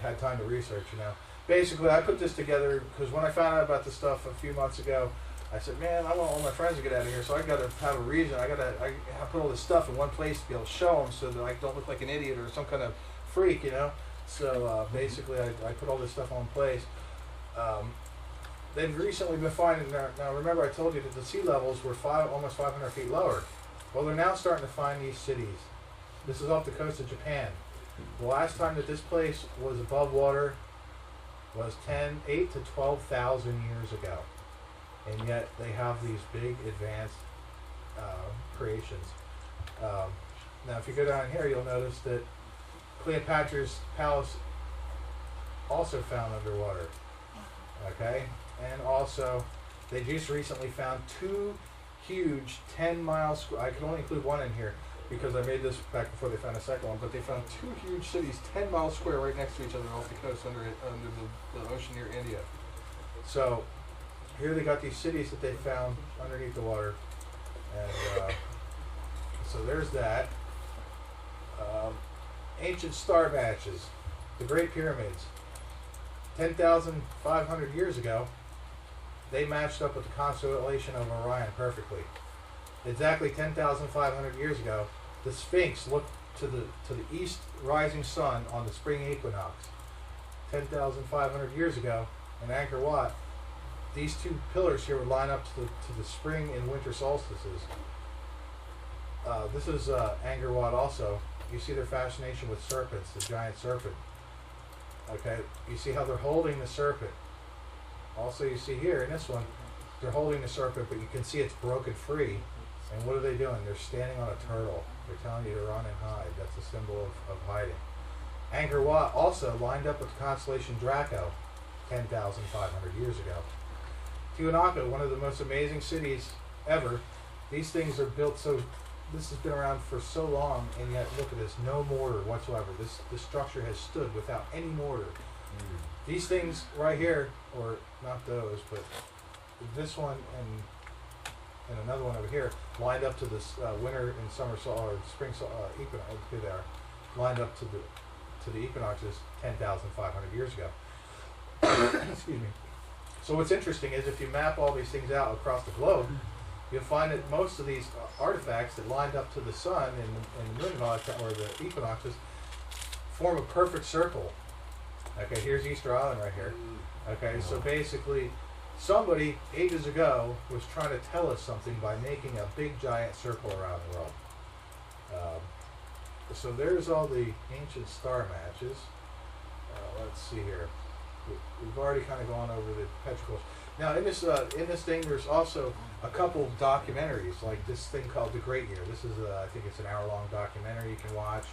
had time to research, you know. Basically, I put this together because when I found out about this stuff a few months ago, I said, man, I want all my friends to get out of here, so I got to have a reason. I put all this stuff in one place to be able to show them so that I don't look like an idiot or some kind of freak, you know. So basically, I put all this stuff on place. They've recently been finding, now remember I told you that the sea levels were almost 500 feet lower. Well, they're now starting to find these cities. This is off the coast of Japan. The last time that this place was above water was 8 to 12,000 years ago. And yet they have these big advanced creations. Now if you go down here, you'll notice that Cleopatra's palace also found underwater. Okay? And also, they just recently found 2 huge 10-mile square. I can only include one in here because I made this back before they found a second one. But they found 2 huge cities, 10 miles square, right next to each other off the coast under the ocean near India. So here they got these cities that they found underneath the water, and so there's that. Ancient star matches, the Great Pyramids. 10,500 years ago, they matched up with the constellation of Orion perfectly. Exactly 10,500 years ago, the Sphinx looked to the east rising sun on the spring equinox. 10,500 years ago, in Angkor Wat, these 2 pillars here would line up to the spring and winter solstices. This is Angkor Wat also. You see their fascination with serpents, the giant serpent. Okay, you see how they're holding the serpent. Also, you see here in this one, they're holding the serpent, but you can see it's broken free. And what are they doing? They're standing on a turtle. They're telling you to run and hide. That's a symbol of hiding. Angkor Wat also lined up with the constellation Draco 10,500 years ago. Tiwanaku, one of the most amazing cities ever. These things are built so, this has been around for so long, and yet look at this, no mortar whatsoever. This structure has stood without any mortar. These things right here, or not those, but this one and another one over here, lined up to this winter and summer or spring equinox. Here they are, lined up to the equinoxes 10,500 years ago. Excuse me. So what's interesting is if you map all these things out across the globe, you'll find that most of these artifacts that lined up to the sun and the moon or the equinoxes form a perfect circle. Okay, here's Easter Island right here. Okay, so basically somebody ages ago was trying to tell us something by making a big giant circle around the world. So there's all the ancient star matches. Let's see here. We've already kind of gone over the petricles. Now in this thing, there's also a couple documentaries, like this thing called The Great Year. This is I think it's an hour-long documentary you can watch.